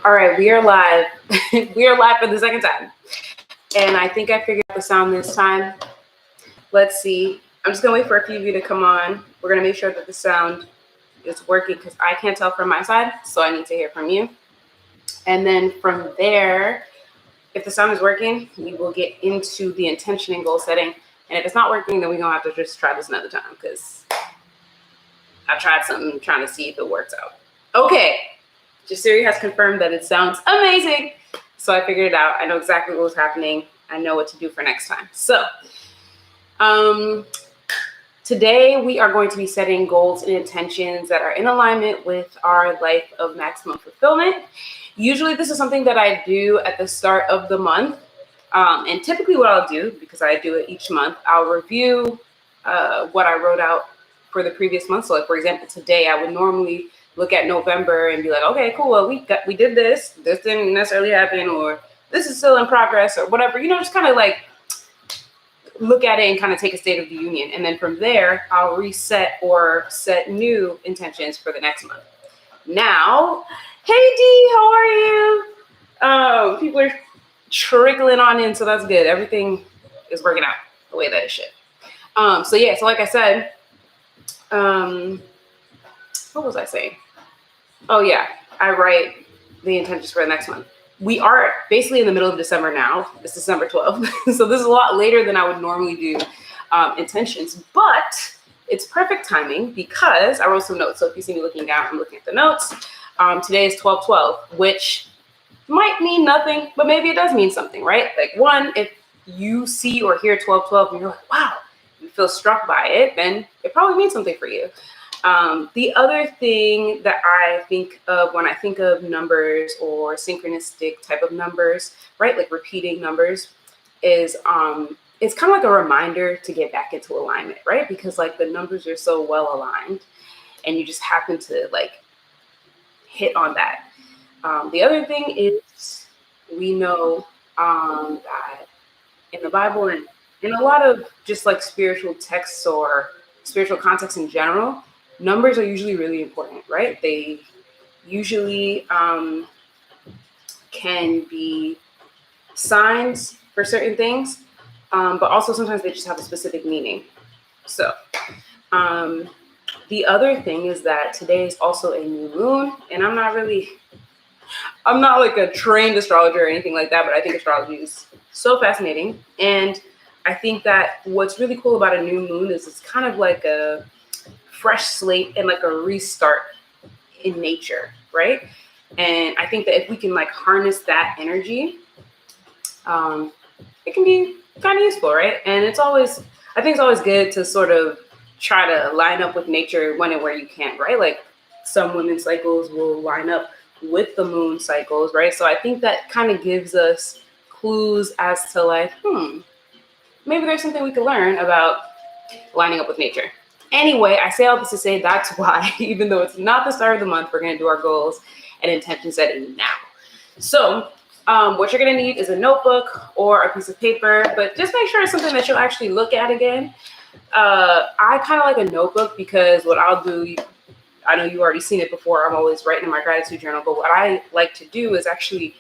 All right, we are live. We are live for the second time. And I think I figured out the sound this time. Let's see. I'm just going to wait for a few of you to come on. We're going to make sure that the sound is working because I can't tell from my side. So I need to hear from you. And then from there, if the sound is working, we will get into the intention and goal setting. And if it's not working, then we're going to have to just try this another time because I tried something trying to see if it works out. Okay. Jasiri has confirmed that it sounds amazing. So I figured it out. I know exactly what was happening. I know what to do for next time. So today we are going to be setting goals and intentions that are in alignment with our life of maximum fulfillment. Usually this is something that I do at the start of the month. And typically what I'll do, because I do it each month, I'll review what I wrote out for the previous month. So like, for example, today I would normally look at November and be like, okay, cool. Well, we did this. This didn't necessarily happen, or this is still in progress, or whatever. Just kind of like look at it and kind of take a state of the union. And then from there, I'll reset or set new intentions for the next month. Now, hey Dee, how are you? People are trickling on in, so that's good. Everything is working out the way that it should. So like I said, what was I saying? Oh yeah, I write the intentions for the next month. We are basically in the middle of December now. It's December 12th. So this is a lot later than I would normally do intentions, but it's perfect timing because I wrote some notes. So if you see me looking down, I'm looking at the notes. Today is 12/12, which might mean nothing, but maybe it does mean something, right? Like one, if you see or hear 12/12 and you're like, wow, you feel struck by it, then it probably means something for you. The other thing that I think of when I think of numbers or synchronistic type of numbers, right, like repeating numbers, is it's kind of like a reminder to get back into alignment, right? Because like the numbers are so well aligned and you just happen to like hit on that. The other thing is we know that in the Bible and in a lot of just like spiritual texts or spiritual context in general, numbers are usually really important, right? They usually can be signs for certain things, but also sometimes they just have a specific meaning. So the other thing is that today is also a new moon, and I'm not like a trained astrologer or anything like that, but I think astrology is so fascinating. And I think that what's really cool about a new moon is it's kind of like a fresh slate and like a restart in nature, right? And I think that if we can like harness that energy, it can be kind of useful, right? And I think it's always good to sort of try to line up with nature when and where you can, right? Like some women's cycles will line up with the moon cycles, right? So I think that kind of gives us clues as to like, maybe there's something we could learn about lining up with nature. Anyway, I say all this to say that's why, even though it's not the start of the month, we're going to do our goals and intention setting now. So what you're going to need is a notebook or a piece of paper, but just make sure it's something that you'll actually look at again. I kind of like a notebook because what I'll do, I know you've already seen it before, I'm always writing in my gratitude journal, but what I like to do is actually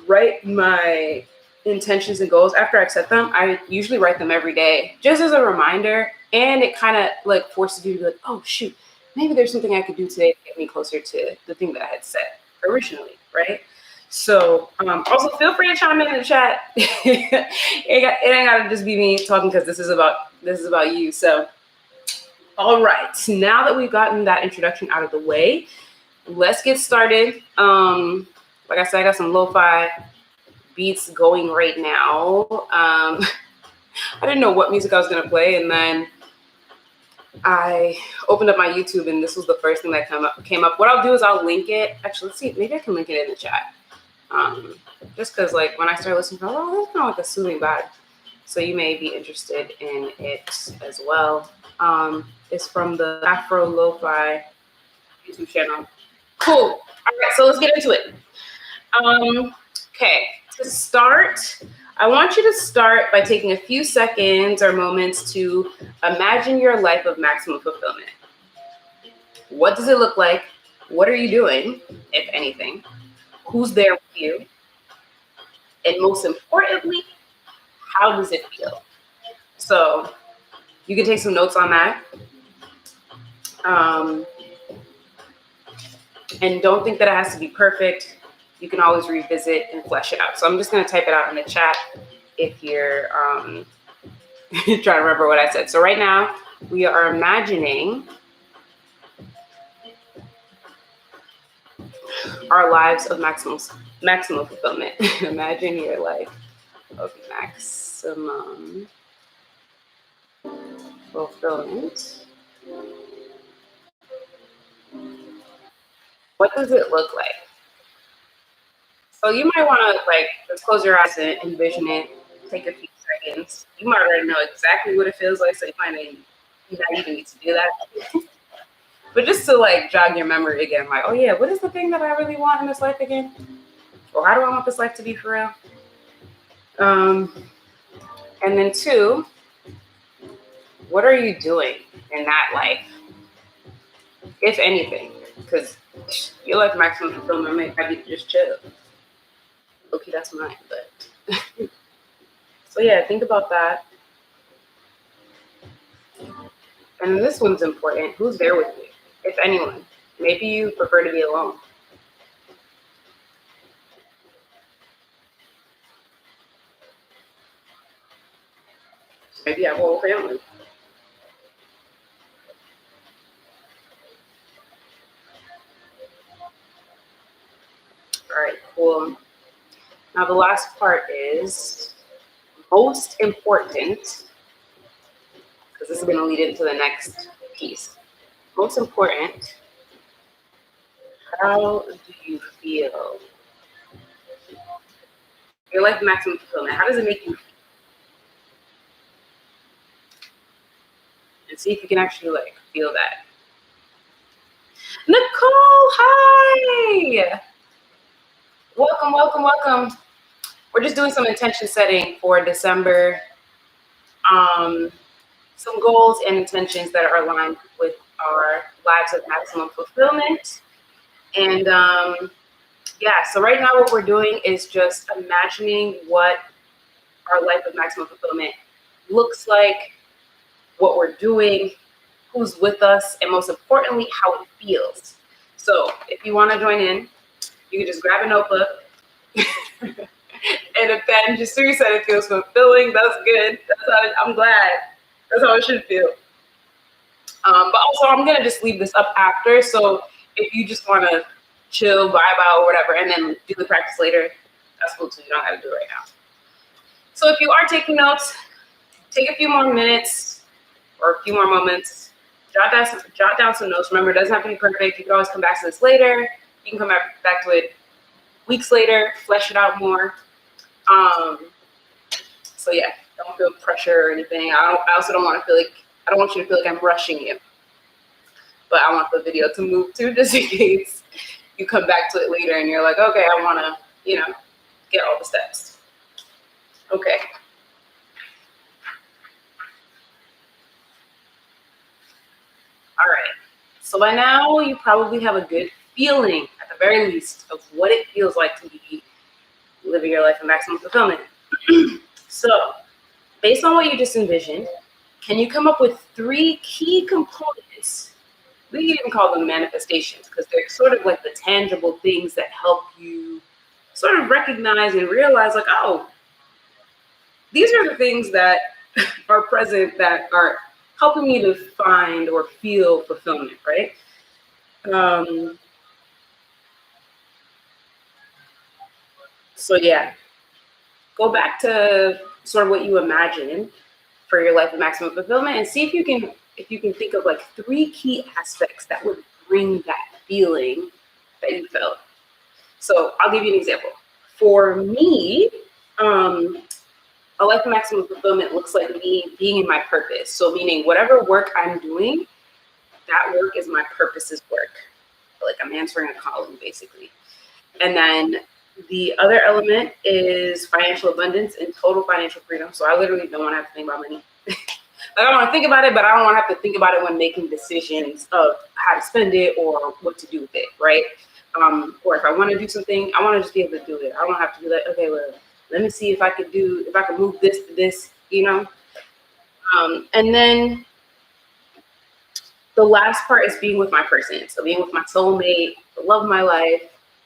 write my intentions and goals after I've set them. I usually write them every day just as a reminder, and it kind of like forces you to be like, oh shoot, maybe there's something I could do today to get me closer to the thing that I had set originally, right? So also feel free to chime in the chat. It ain't gotta just be me talking because this is about you. So all right, now that we've gotten that introduction out of the way, let's get started. Like I said, I got some lo-fi beats going right now. I didn't know what music I was gonna play, and then I opened up my YouTube, and this was the first thing that came up. What I'll do is I'll link it. Actually, let's see. Maybe I can link it in the chat. Just because, like, when I started listening, I was like, oh, that's kind of like a soothing vibe. So you may be interested in it as well. It's from the Afro Lo-Fi YouTube channel. Cool. All right, so let's get into it. Okay, to start, I want you to start by taking a few seconds or moments to imagine your life of maximum fulfillment. What does it look like? What are you doing, if anything? who's there with you, and most importantly, how does it feel? So you can take some notes on that. And don't think that it has to be perfect. You can always revisit and flesh it out. So I'm just going to type it out in the chat if you're trying to remember what I said. So right now we are imagining our lives of maximum fulfillment. Imagine your life of maximum fulfillment. What does it look like? So you might want to just close your eyes and envision it. Take a few seconds. You might already know exactly what it feels like, so you might not even need to do that. But just to jog your memory again, oh yeah, what is the thing that I really want in this life again? Or how do I want this life to be for real? And then 2, what are you doing in that life, if anything? Because your life maximum fulfillment might have you just chill. Okay, that's mine, but so yeah, think about that. And this one's important. Who's there with you, if anyone? Maybe you prefer to be alone. Maybe you have a whole family. All right, cool. Now the last part is most important, because this is going to lead into the next piece. Most important, how do you feel? Your life maximum fulfillment, how does it make you feel? And see if you can actually feel that. Nicole, hi! Welcome, welcome, welcome. We're just doing some intention setting for December. Some goals and intentions that are aligned with our lives of maximum fulfillment. And yeah, so right now what we're doing is just imagining what our life of maximum fulfillment looks like, what we're doing, who's with us, and most importantly, how it feels. So if you want to join in, you can just grab a notebook and a pen. Just so you said it feels fulfilling. That's good. I'm glad. That's how it should feel. But also, I'm going to just leave this up after. So if you just want to chill, vibe out, or whatever, and then do the practice later, that's cool too. You don't have to do it right now. So if you are taking notes, take a few more minutes or a few more moments. Jot down some notes. Remember, it doesn't have to be perfect. You can always come back to this later. You can come back to it weeks later, flesh it out more. So yeah, don't feel pressure or anything. I also don't want you to feel like I'm rushing you. But I want the video to move too, just in case you come back to it later and you're like, okay, I want to, get all the steps. Okay. All right. So by now you probably have a good feeling, at the very least, of what it feels like to be living your life in maximum fulfillment. So based on what you just envisioned, can you come up with 3 key components? We can even call them manifestations, because they're sort of like the tangible things that help you sort of recognize and realize oh, these are the things that are present that are helping me to find or feel fulfillment, right? So yeah, go back to sort of what you imagine for your life of maximum fulfillment and see if you can think of 3 key aspects that would bring that feeling that you felt. So I'll give you an example. For me, a life of maximum fulfillment looks like me being in my purpose. So meaning whatever work I'm doing, that work is my purpose's work. I'm answering a calling, basically. And then the other element is financial abundance and total financial freedom. So I literally don't want to have to think about money. Like I want to think about it, but I don't want to have to think about it when making decisions of how to spend it or what to do with it, right? Or if I want to do something, I want to just be able to do it. I don't have to be like, okay, well, let me see if I could move this to this, you know. And then the last part is being with my person. So being with my soulmate, the love of my life,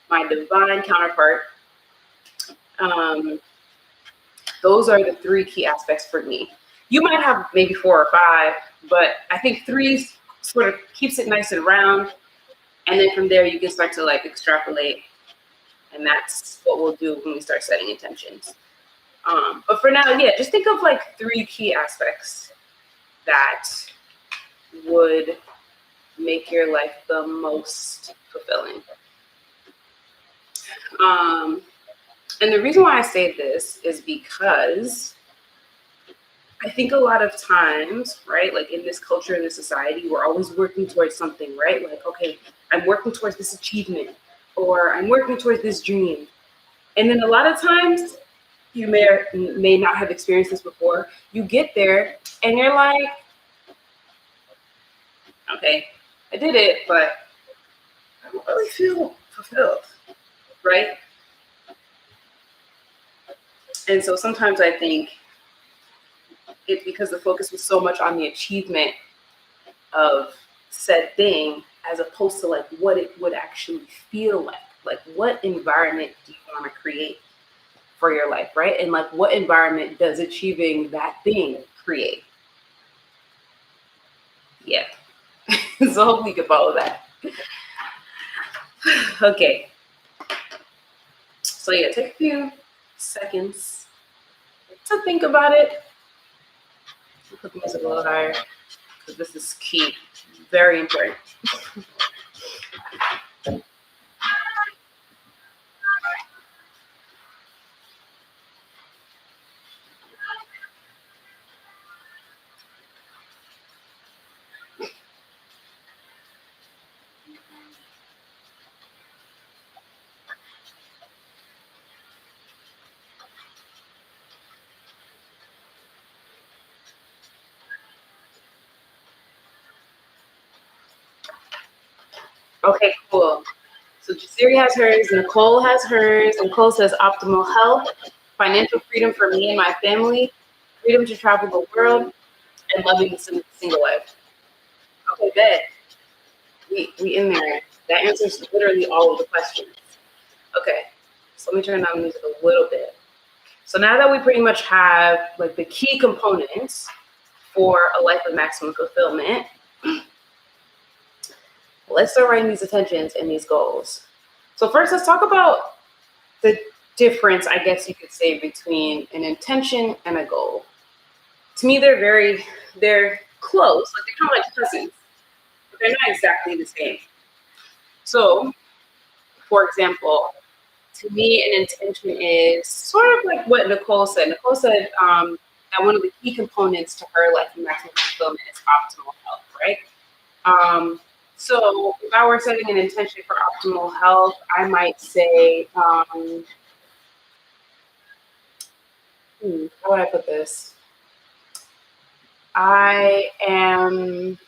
my divine counterpart. Um, those are the three key aspects for me. You might have maybe 4 or 5, but I think 3 sort of keeps it nice and round. And then from there, you can start to like extrapolate. And that's what we'll do when we start setting intentions. But for now, yeah, just think of like 3 key aspects that would make your life the most fulfilling. And the reason why I say this is because I think a lot of times, right, like in this culture, in this society, we're always working towards something, right? Like, okay, I'm working towards this achievement, or I'm working towards this dream. And then a lot of times, you may not have experienced this before. You get there and you're like, okay, I did it, but I don't really feel fulfilled, right? And so sometimes I think it's because the focus was so much on the achievement of said thing as opposed to like what it would actually feel like. Like what environment do you want to create for your life, right? And like what environment does achieving that thing create? Yeah. So hopefully you can follow that. Okay. So yeah, take a few seconds to think about it. I'll put the music a little higher because this is key. Very important. Okay, cool. So Jasiri has hers, Nicole has hers. Nicole says optimal health, financial freedom for me and my family, freedom to travel the world, and loving the single life. Okay, good. We in there. That answers literally all of the questions. Okay, so let me turn down the music a little bit. So now that we pretty much have like the key components for a life of maximum fulfillment, let's start writing these intentions and these goals. So first, let's talk about the difference, I guess you could say, between an intention and a goal. To me, they're close, like they're kind of like cousins, but they're not exactly the same. So, for example, to me, an intention is sort of like what Nicole said. Nicole said that one of the key components to her life and maximum fulfillment is optimal health, right? So if I were setting an intention for optimal health, I might say, how would I put this? I am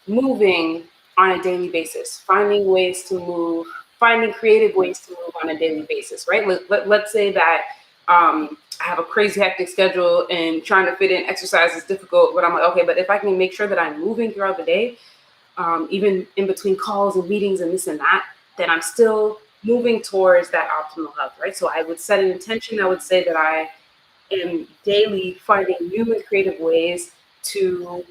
moving on a daily basis, finding ways to move, finding creative ways to move on a daily basis, right? Let's say that I have a crazy hectic schedule and trying to fit in exercise is difficult, but I'm like, okay, but if I can make sure that I'm moving throughout the day, even in between calls and meetings and this and that, then I'm still moving towards that optimal health, right? So I would set an intention. I would say that I am daily finding new and creative ways to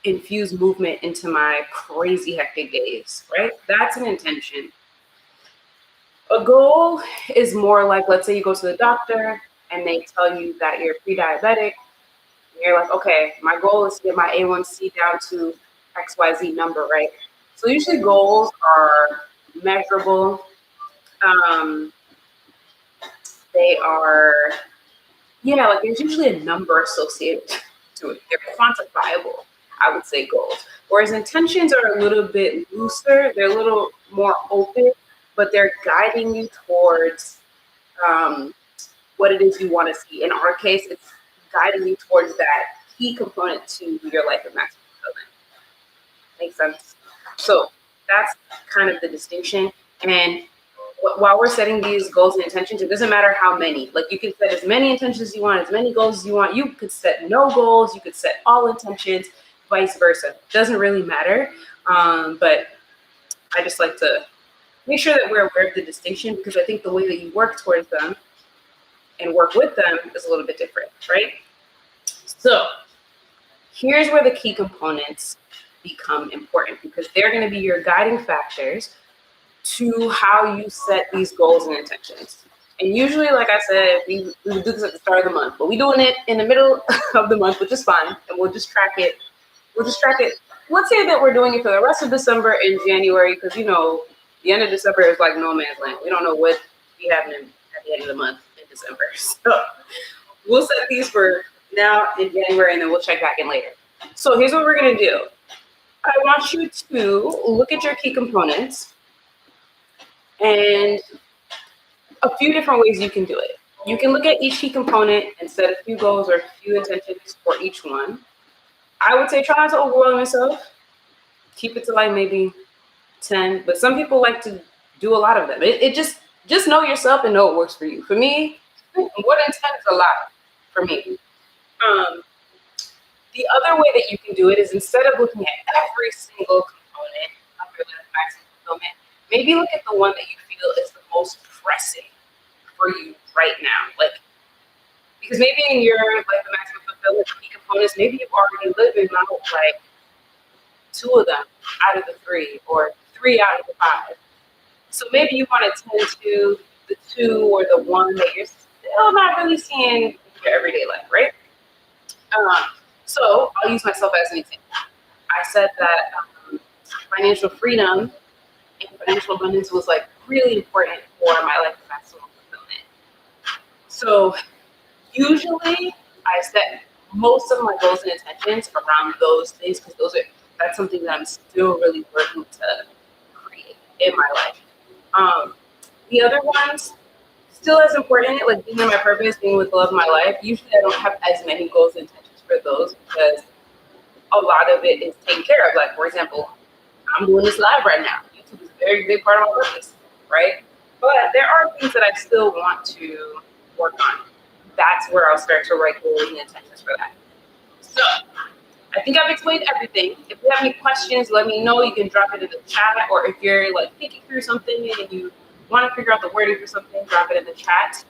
infuse movement into my crazy hectic days, right? That's an intention. A goal is more like, let's say you go to the doctor and they tell you that you're pre-diabetic. And you're like, okay, my goal is to get my A1C down to XYZ number, right? So usually goals are measurable. Um, they are, yeah, like there's usually a number associated to it. They're quantifiable, I would say, goals. Whereas intentions are a little bit looser. They're a little more open, but they're guiding you towards what it is you want to see. In our case, it's guiding you towards that key component to your life of maximum fulfillment. Makes sense? So that's kind of the distinction. And while we're setting these goals and intentions, it doesn't matter how many. Like, you can set as many intentions as you want, as many goals as you want. You could set no goals. You could set all intentions, vice versa. It doesn't really matter. But I just like to make sure that we're aware of the distinction, because I think the way that you work towards them and work with them is a little bit different, right? So here's where the key components become important, because they're going to be your guiding factors to how you set these goals and intentions. And usually, like I said, we do this at the start of the month, but we're doing it in the middle of the month, which is fine, and we'll just track it. Let's say that we're doing it for the rest of December and January, because the end of December is like no man's land. We don't know what be happening at the end of the month in December. So we'll set these for now in January, and then we'll check back in later. So here's what we're gonna do. I want you to look at your key components, and a few different ways you can do it. You can look at each key component and set a few goals or a few intentions for each one. I would say try not to overwhelm yourself. Keep it to like maybe 10, but some people like to do a lot of them. It just know yourself and know what works for you. For me, more than 10 is a lot for me. The other way that you can do it is, instead of looking at every single component of your maximum fulfillment, maybe look at the one that you feel is the most pressing for you right now. Like, because maybe in your like the maximum fulfillment key components, maybe you've already living out like 2 of them out of the 3, or 3 out of the 5. So maybe you want to tend to the 2 or the 1 that you're still not really seeing in your everyday life, right? So I'll use myself as an example. I said that financial freedom and financial abundance was like really important for my life of maximum fulfillment. So usually I set most of my goals and intentions around those things, because that's something that I'm still really working to create in my life. The other ones, still as important, like being in my purpose, being with the love of my life. Usually I don't have as many goals and intentions for those, because a lot of it is taken care of. Like, for example, I'm doing this live right now. YouTube is a very big part of my purpose, right? But there are things that I still want to work on. That's where I'll start to write goals and intentions for that. So I think I've explained everything. If you have any questions, let me know. You can drop it in the chat, or if you're like thinking through something and you want to figure out the wording for something, drop it in the chat.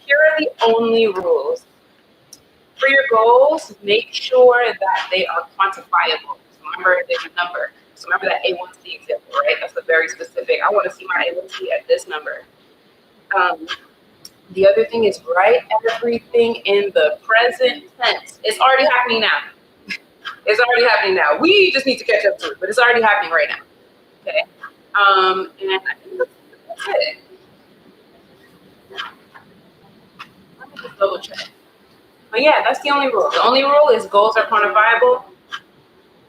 Here are the only rules. For your goals, make sure that they are quantifiable. So remember, there's a number. So remember that A1C example, right? That's a very specific. I want to see my A1C at this number. The other thing is, write everything in the present tense. It's already happening now. It's already happening now. We just need to catch up to it, but it's already happening right now. Okay. And I think that's it. Let me just double check. But yeah, that's the only rule. The only rule is goals are quantifiable,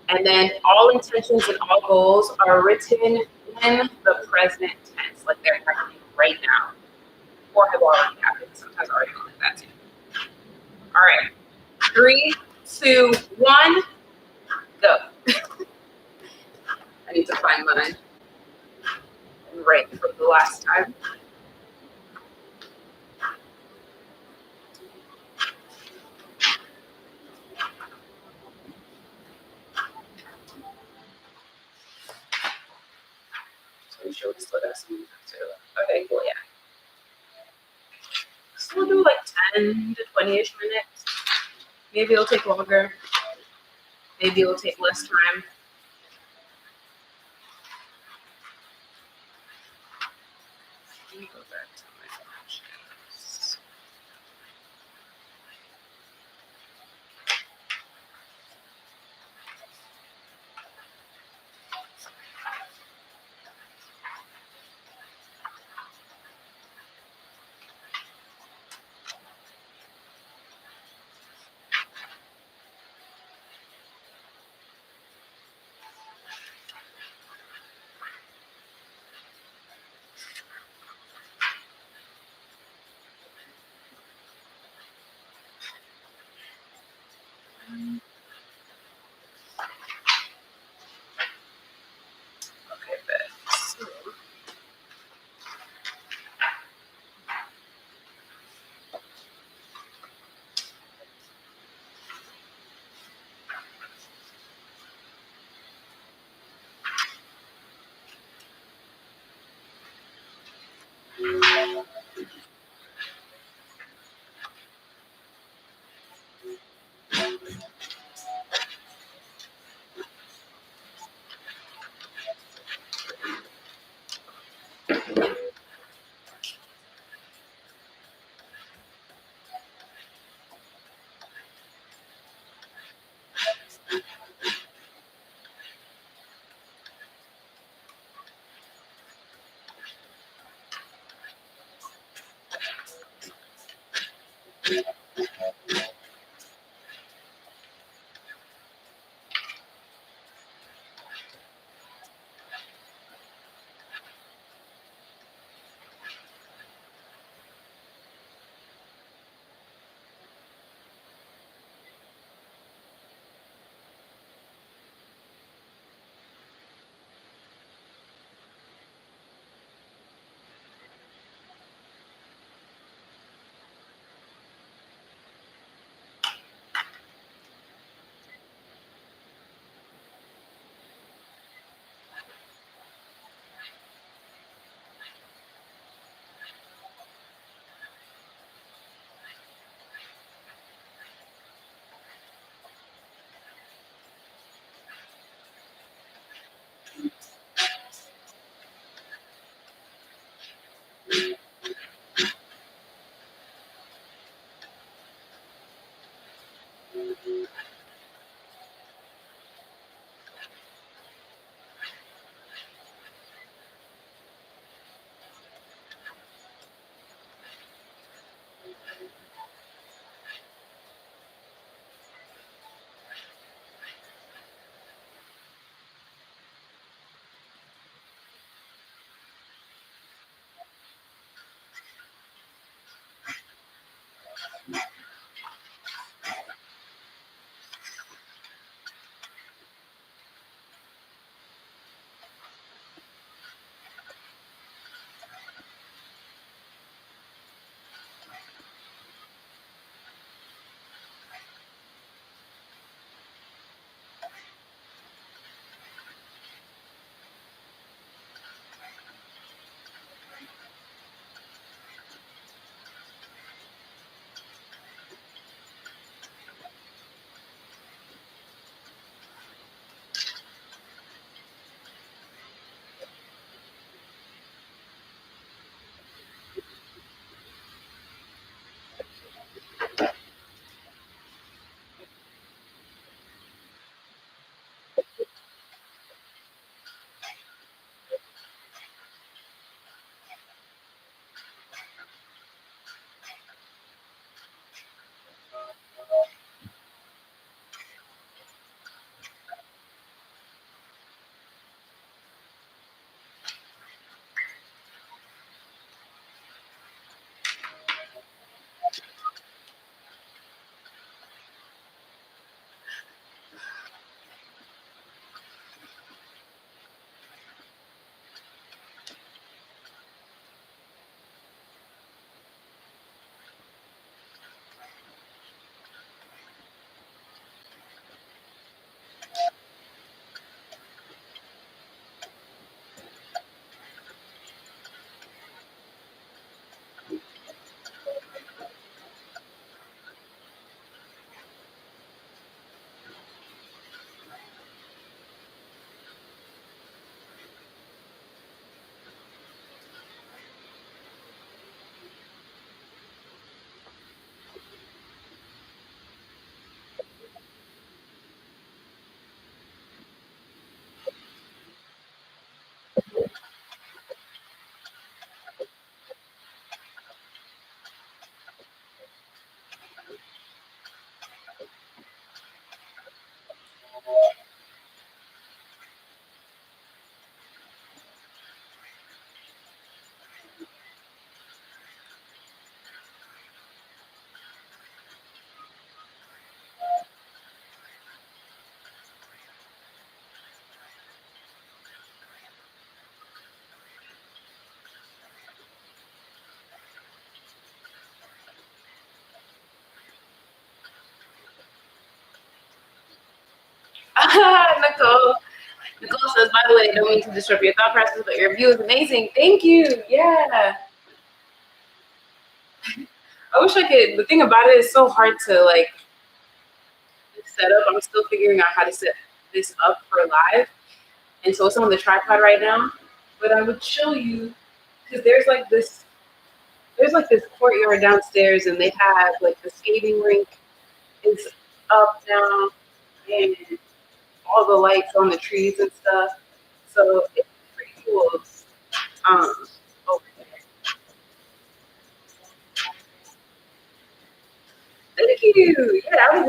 and then all intentions and all goals are written in the present tense, like they're happening right now, or have already happened. Sometimes I already know that too. All right, 3, 2, 1, go. I need to find mine right from the last time. So sure we still got some too. Okay, cool, yeah. So we'll do like 10 to 20-ish minutes. Maybe it'll take longer. Maybe it'll take less time. Let me go back to my options. Nicole. Nicole says, by the way, I don't mean to disrupt your thought process, but your view is amazing. Thank you. Yeah. I wish I could. The thing about it is so hard to like set up. I'm still figuring out how to set this up for live. And so it's on the tripod right now. But I would show you because there's like this courtyard downstairs and they have like the skating rink is up now and all the lights on the trees and stuff. So it's pretty cool. Um over there. Thank you. Yeah, I don't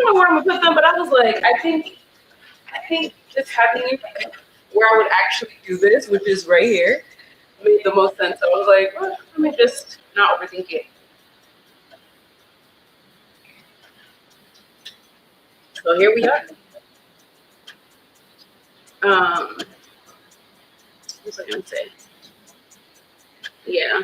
know where I'm gonna put them, but I was like, I think just having it where I would actually do this, which is right here, made the most sense. So I was like, well, let me just not overthink it. So here we are. What was I gonna say? Yeah.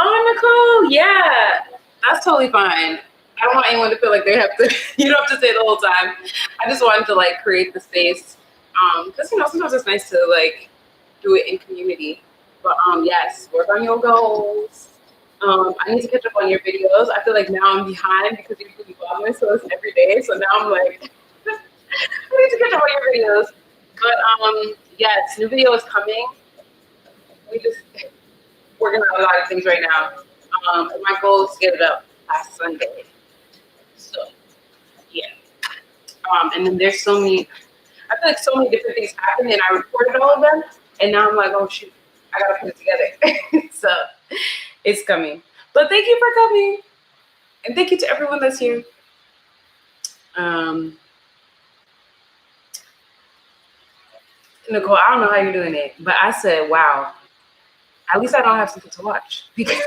Oh, Nicole, yeah, that's totally fine. I don't want anyone to feel like they have to. You don't have to say the whole time. I just wanted to like create the space, because sometimes it's nice to like do it in community. But yes, work on your goals. I need to catch up on your videos. I feel like now I'm behind because you usually vlog so it's every day. So now I'm like, I need to catch up on your videos. But yes, new video is coming. We just working on a lot of things right now. My goal is to get it up last Sunday. So yeah. And then there's so many. I feel like so many different things happened, and I recorded all of them. And now I'm like, oh shoot, I gotta put it together. So it's coming. But thank you for coming, and thank you to everyone that's here. Um, Nicole, I don't know how you're doing it, but I said, wow. At least I don't have something to watch because.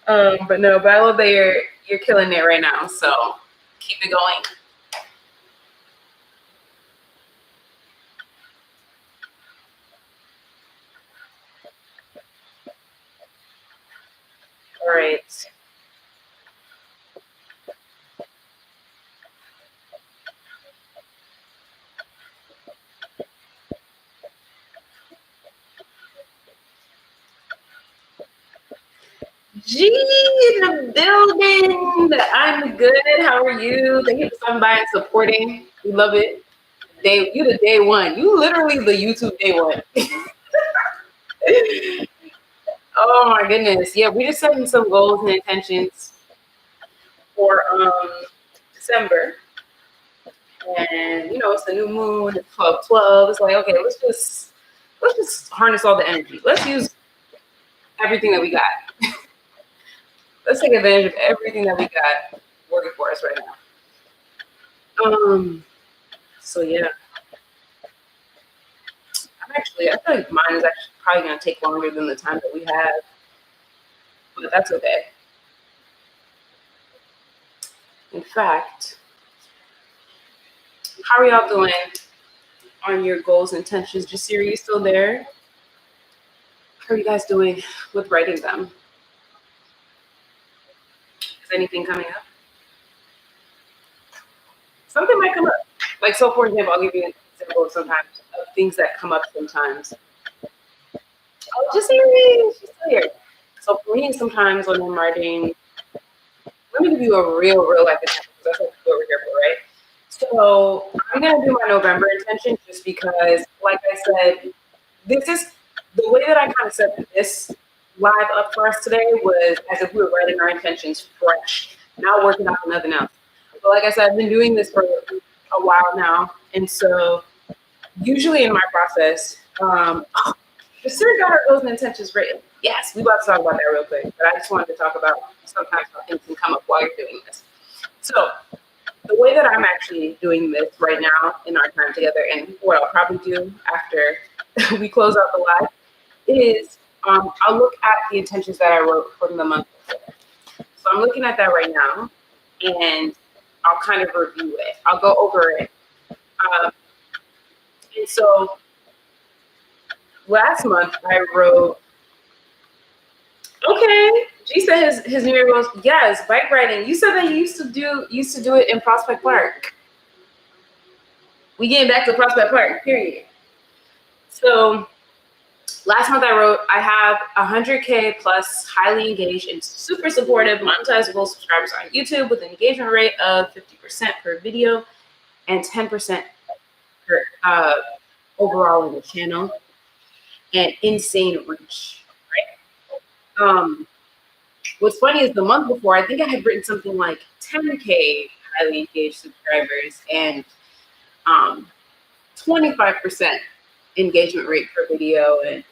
But no, but I love that you're killing it right now. So keep it going. All right. G in the building. I'm good. How are you? Thank you for stopping by and supporting. We love it. You the day one. You literally the YouTube day one. Oh my goodness. Yeah, we just setting some goals and intentions for December. And it's the new moon, it's 12/12. It's like, okay, let's just harness all the energy. Let's use everything that we got. Let's take advantage of everything that we got working for us right now. So yeah. I feel like mine is actually probably gonna take longer than the time that we have, but that's okay. In fact, how are y'all doing on your goals and intentions? Jasiri, you still there? How are you guys doing with writing them? Is anything coming up? Something might come up. Like, so for example, I'll give you an example of sometimes of things that come up sometimes. Oh, Jasiri, she's still here. So for me, sometimes when I'm writing, let me give you a real life example because that's what we're here for, right? So I'm gonna do my November intention just because, like I said, this is the way that I kind of set this live up for us today was as if we were writing our intentions fresh, not working out nothing else. But like I said, I've been doing this for a while now, and so usually in my process, the Siri got her goals and intentions written. Yes, we about to talk about that real quick, but I just wanted to talk about sometimes how things can come up while you're doing this. So the way that I'm actually doing this right now in our time together, and what I'll probably do after we close out the live, is I'll look at the intentions that I wrote from the month before. So I'm looking at that right now, and I'll kind of review it. I'll go over it. And so last month I wrote, okay. G said his New Year goes, yes, bike riding. You said that you used to do it in Prospect Park. We getting back to Prospect Park, period. So last month I wrote, I have 100K plus highly engaged and super supportive monetizable subscribers on YouTube with an engagement rate of 50% per video and 10% per overall in the channel, and insane reach, right? What's funny is the month before, I think I had written something like 10K highly engaged subscribers and 25% engagement rate per video, and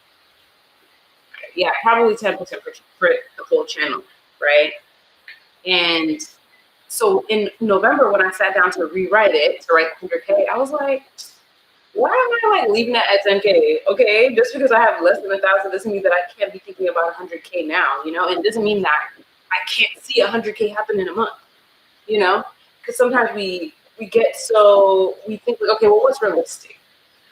yeah, probably 10% for the whole channel, right? And so in November, when I sat down to rewrite it, to write 100K, I was like, why am I like leaving that at 10K? Okay, just because I have less than 1,000 doesn't mean that I can't be thinking about 100K now, and it doesn't mean that I can't see 100K happen in a month, because sometimes we get so we think like, okay, well, what's realistic?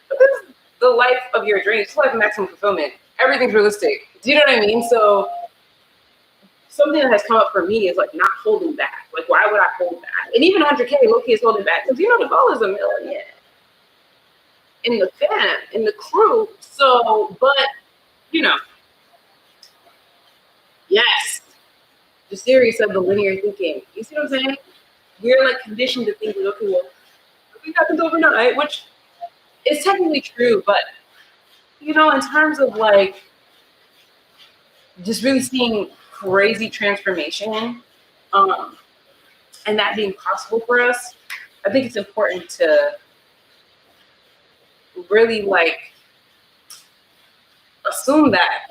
But this is the life of your dreams. It's like maximum fulfillment. Everything's realistic. Do you know what I mean? So something that has come up for me is like not holding back. Like, why would I hold back? And even 100K, low-key is holding back because the goal is $1 million in the fam, in the crew. So, but yes, the series of the linear thinking. You see what I'm saying? We're like conditioned to think, okay, well, nothing happens overnight, which is technically true, but in terms of like just really seeing crazy transformation, and that being possible for us, I think it's important to really like assume that,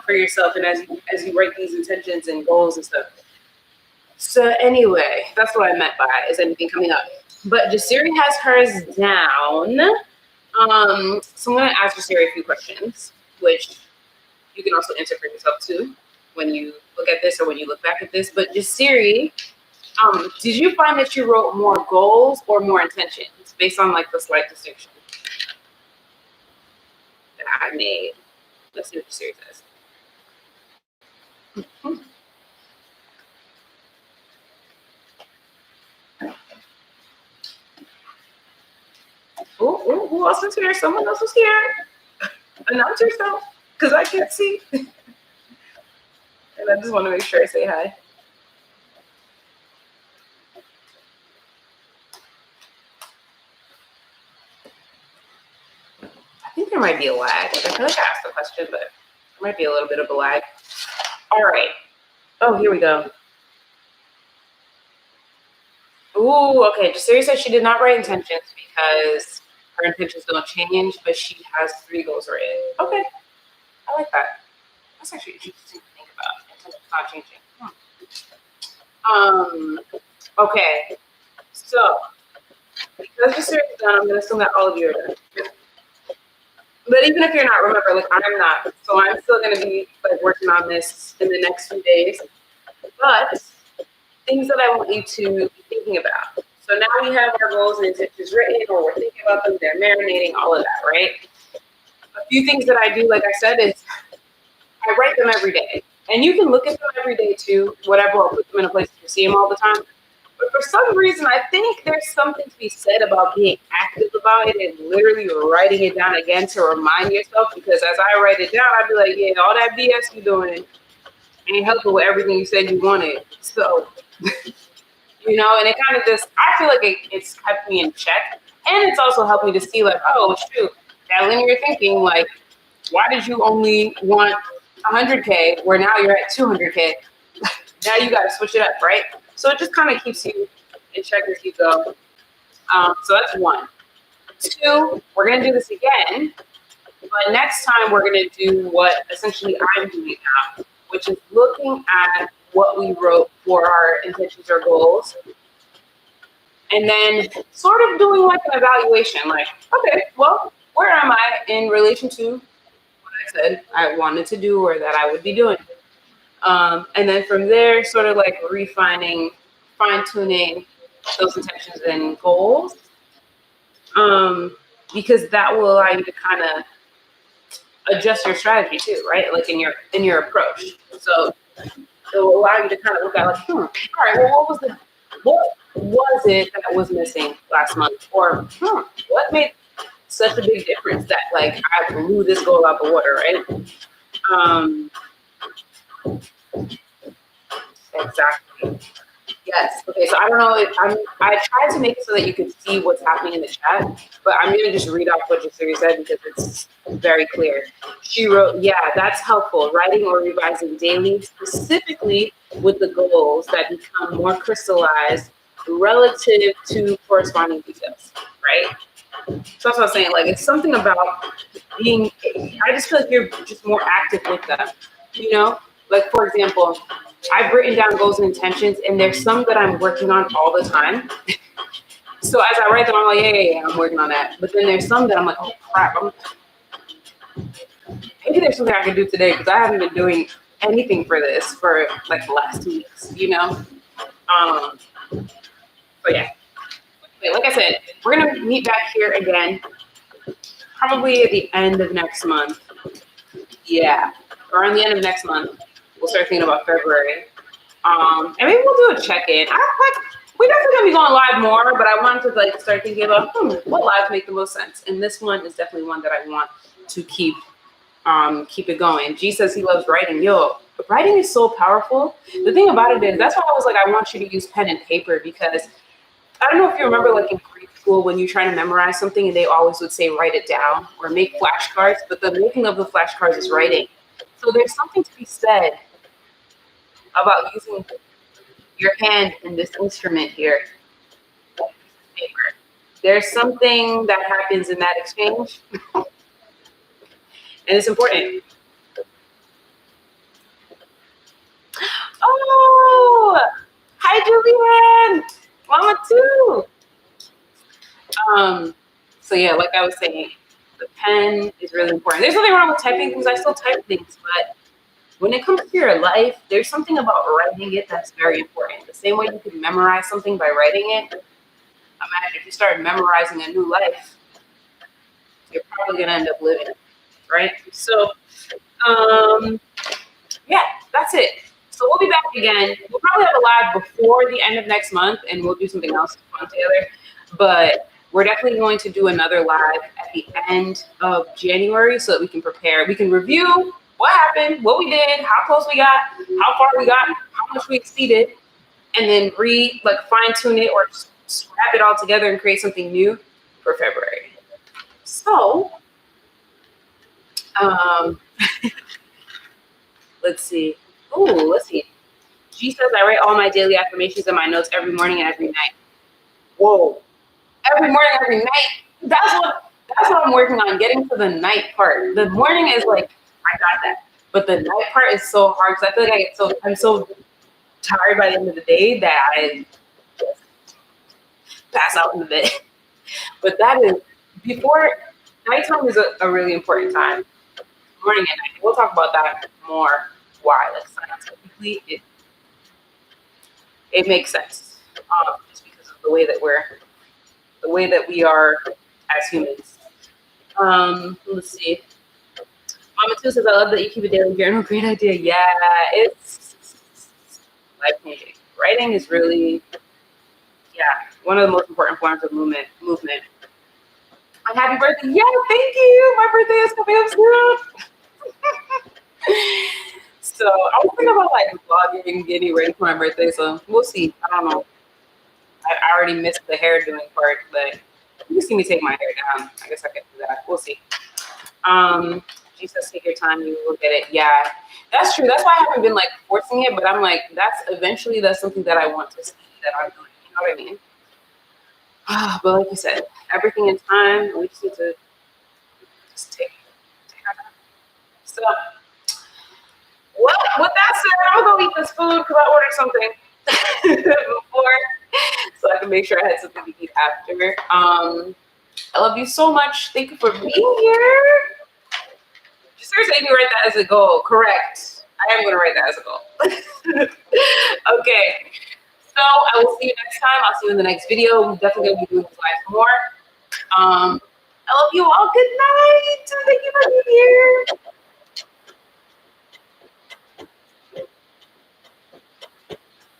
for yourself, and as you write these intentions and goals and stuff. So anyway, that's what I meant by is anything coming up. But Jasiri has hers down. So I'm gonna ask Jasiri a few questions, which you can also answer for yourself too when you look at this or when you look back at this. But Jasiri, did you find that you wrote more goals or more intentions based on like the slight distinction that I made? Let's see what Jasiri says. Who else is here? Someone else is here. Announce yourself, because I can't see. And I just want to make sure I say hi. I think there might be a lag. I feel like I asked the question, but there might be a little bit of a lag. All right. Oh, here we go. Ooh, okay. Jasiri said she did not write intentions because her intentions don't change, but she has three goals written. Okay, I like that. That's actually interesting to think about. Intentions not changing. Okay. So because Jasiri is done, I'm gonna assume that all of you are done. But even if you're not, remember, like I'm not. So I'm still gonna be like working on this in the next few days. But things that I want you to be thinking about. So now we have our goals and intentions written, or we're thinking about them, they're marinating, all of that, right? A few things that I do, like I said, is I write them every day. And you can look at them every day too, whatever, or put them in a place you see them all the time. But for some reason, I think there's something to be said about being active about it and literally writing it down again to remind yourself. Because as I write it down, I'd be like, yeah, all that BS you doing ain't helping with everything you said you wanted. So, and it kind of just, I feel like it's kept me in check. And it's also helped me to see, like, oh, shoot, that linear thinking, like, why did you only want 100K where now you're at 200K? Now you got to switch it up, right? So it just kind of keeps you in check as you go. So that's one. Two, we're going to do this again, but next time we're going to do what essentially I'm doing now, which is looking at what we wrote for our intentions or goals, and then sort of doing like an evaluation, like, okay, well, where am I in relation to what I said I wanted to do or that I would be doing? And then from there, sort of like refining, fine tuning those intentions and goals, because that will allow you to kind of adjust your strategy too, right? Like in your approach. So it will allow you to kind of look at like, all right, well, what was it that was missing last month, or what made such a big difference that like I blew this goal out the water, right? Um, exactly. Yes. Okay. So I don't know. I tried to make it so that you could see what's happening in the chat, but I'm gonna just read off what Jasiri said because it's very clear. She wrote, "Yeah, that's helpful. Writing or revising daily, specifically with the goals that become more crystallized relative to corresponding details." Right. So that's what I was saying. Like it's something about being. I just feel like you're just more active with them. Like for example. I've written down goals and intentions, and there's some that I'm working on all the time. So as I write them, I'm like, yeah, I'm working on that. But then there's some that I'm like, oh crap, maybe there's something I can do today because I haven't been doing anything for this for like the last 2 weeks. Um, but yeah, like I said, we're gonna meet back here again, probably at the end of next month. Yeah, around the end of next month, we'll start thinking about February. And maybe we'll do a check-in. We definitely gonna be going live more, but I wanted to like start thinking about what lives make the most sense. And this one is definitely one that I want to keep it going. G says he loves writing. Yo, writing is so powerful. The thing about it is that's why I was like, I want you to use pen and paper because I don't know if you remember like in grade school when you try to memorize something and they always would say write it down or make flashcards, but the making of the flashcards is writing. So there's something to be said about using your hand in this instrument here, paper. There's something that happens in that exchange, and it's important. Oh, hi, Julian. Mama too. So yeah, like I was saying, the pen is really important. There's nothing wrong with typing because I still type things, but when it comes to your life, there's something about writing it that's very important. The same way you can memorize something by writing it, imagine if you start memorizing a new life, you're probably gonna end up living it, right? So, yeah, that's it. So we'll be back again. We'll probably have a live before the end of next month, and we'll do something else fun together. But we're definitely going to do another live at the end of January so that we can prepare. We can review what happened, what we did, how close we got, how far we got, how much we exceeded, and then fine tune it or scrap it all together and create something new for February. So, let's see. Ooh, let's see. G says I write all my daily affirmations in my notes every morning and every night. Whoa. Every morning, every night. That's what I'm working on, getting to the night part. The morning is like, I got that. But the night part is so hard because I feel like I'm so tired by the end of the day that I just pass out in the bed. But that is before nighttime is a really important time. Morning and night. We'll talk about that more. Why? Like scientifically, it makes sense. Just because of the way that we are as humans. Let's see. Mama Two says, I love that you keep a daily journal. Great idea. Yeah, it's life changing. Writing is really, yeah, one of the most important forms of movement. And happy birthday. Yeah, thank you. My birthday is coming up soon. So I was thinking about like vlogging, getting ready for my birthday. So we'll see. I don't know. I already missed the hair doing part, but you can see me take my hair down. I guess I can do that. We'll see. Jesus, take your time, you will get it. Yeah, that's true. That's why I haven't been like forcing it, but I'm like, that's something that I want to see that I'm doing. You know what I mean? But like you said, everything in time. We just need to just take our time. So, well, with that said, I'm gonna go eat this food because I ordered something before, so I can make sure I had something to eat after. I love you so much. Thank you for being here. Seriously, you write that as a goal. Correct. I am going to write that as a goal. Okay. So I will see you next time. I'll see you in the next video. We're definitely going to be doing this live more. I love you all. Good night. Thank you for being here.